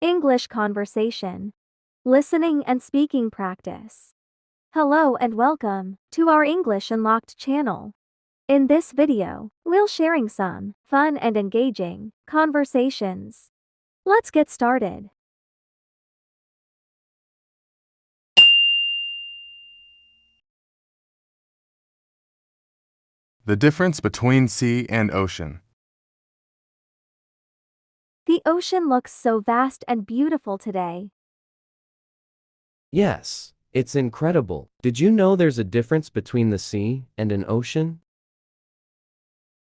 English conversation, listening and speaking practice. Hello and welcome to our English Unlocked channel. In this video, we'll sharing some fun and engaging conversations. Let's get started. The difference between sea and ocean. The ocean looks so vast and beautiful today. Yes, it's incredible. Did you know there's a difference between the sea and an ocean?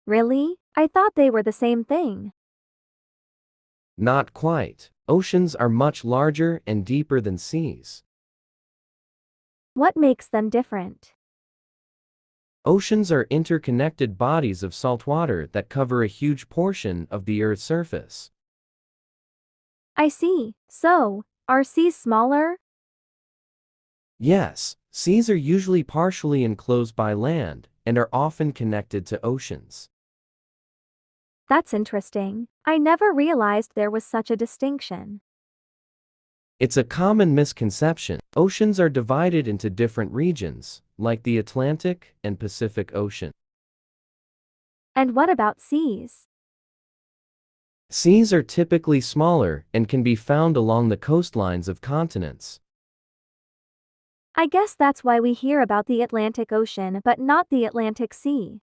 Really? I thought they were the same thing. Not quite. Oceans are much larger and deeper than seas. What makes them different? Oceans are interconnected bodies of salt water that cover a huge portion of the Earth's surface. I see. So, are seas smaller? Yes, seas are usually partially enclosed by land and are often connected to oceans. That's interesting. I never realized there was such a distinction. It's a common misconception. Oceans are divided into different regions, like the Atlantic and Pacific Ocean. And what about seas? Seas are typically smaller and can be found along the coastlines of continents. I guess that's why we hear about the Atlantic Ocean but not the Atlantic Sea.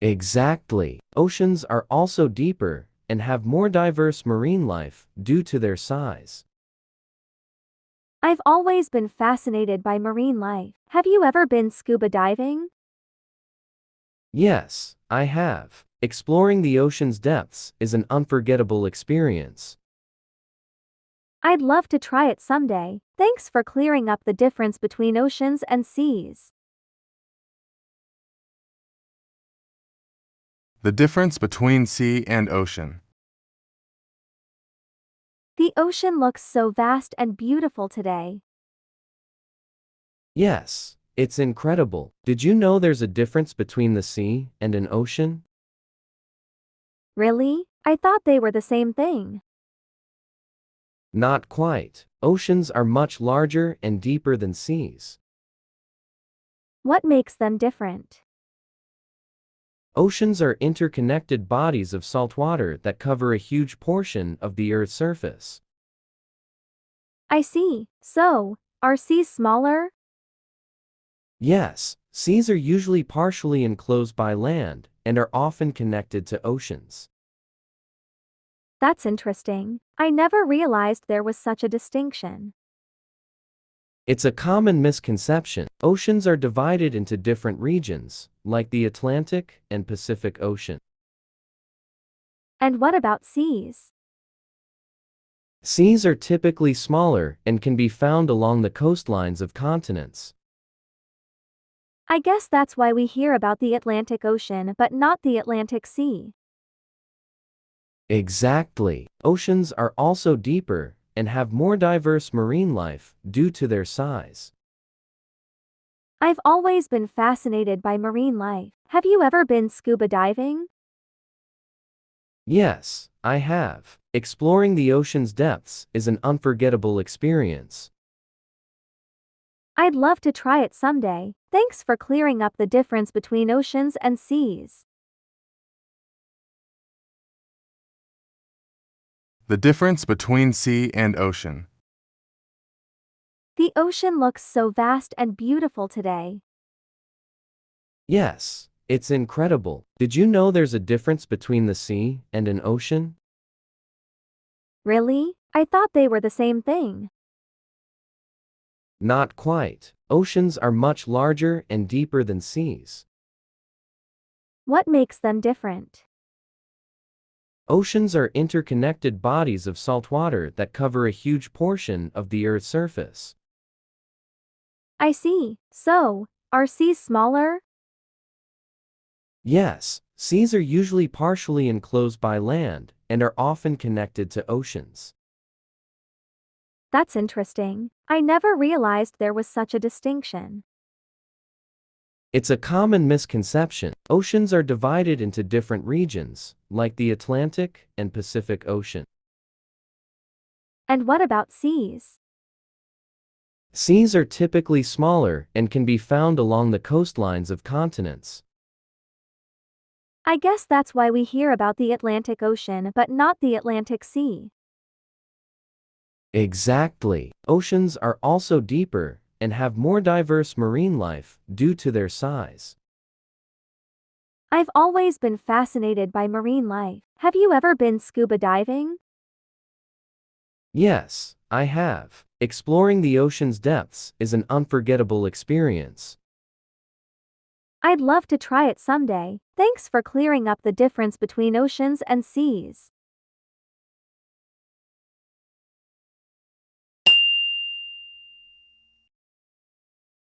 Exactly. Oceans are also deeper and have more diverse marine life due to their size. I've always been fascinated by marine life. Have you ever been scuba diving? Yes, I have. Exploring the ocean's depths is an unforgettable experience. I'd love to try it someday. Thanks for clearing up the difference between oceans and seas. The difference between sea and ocean. The ocean looks so vast and beautiful today. Yes, it's incredible. Did you know there's a difference between the sea and an ocean? Really? I thought they were the same thing. Not quite. Oceans are much larger and deeper than seas. What makes them different? Oceans are interconnected bodies of salt water that cover a huge portion of the Earth's surface. I see. So, are seas smaller? Yes, seas are usually partially enclosed by land and are often connected to oceans. That's interesting. I never realized there was such a distinction. It's a common misconception. Oceans are divided into different regions, like the Atlantic and Pacific Ocean. And what about seas? Seas are typically smaller and can be found along the coastlines of continents. I guess that's why we hear about the Atlantic Ocean but not the Atlantic Sea. Exactly. Oceans are also deeper and have more diverse marine life due to their size. I've always been fascinated by marine life. Have you ever been scuba diving? Yes, I have. Exploring the ocean's depths is an unforgettable experience. I'd love to try it someday. Thanks for clearing up the difference between oceans and seas. The difference between sea and ocean. The ocean looks so vast and beautiful today. Yes, it's incredible. Did you know there's a difference between the sea and an ocean? Really? I thought they were the same thing. Not quite. Oceans are much larger and deeper than seas. What makes them different? Oceans are interconnected bodies of salt water that cover a huge portion of the Earth's surface. I see. So, are seas smaller? Yes, seas are usually partially enclosed by land and are often connected to oceans. That's interesting. I never realized there was such a distinction. It's a common misconception. Oceans are divided into different regions, like the Atlantic and Pacific Ocean. And what about seas? Seas are typically smaller and can be found along the coastlines of continents. I guess that's why we hear about the Atlantic Ocean but not the Atlantic Sea. Exactly. Oceans are also deeper and have more diverse marine life due to their size. I've always been fascinated by marine life. Have you ever been scuba diving? Yes, I have. Exploring the ocean's depths is an unforgettable experience. I'd love to try it someday. Thanks for clearing up the difference between oceans and seas.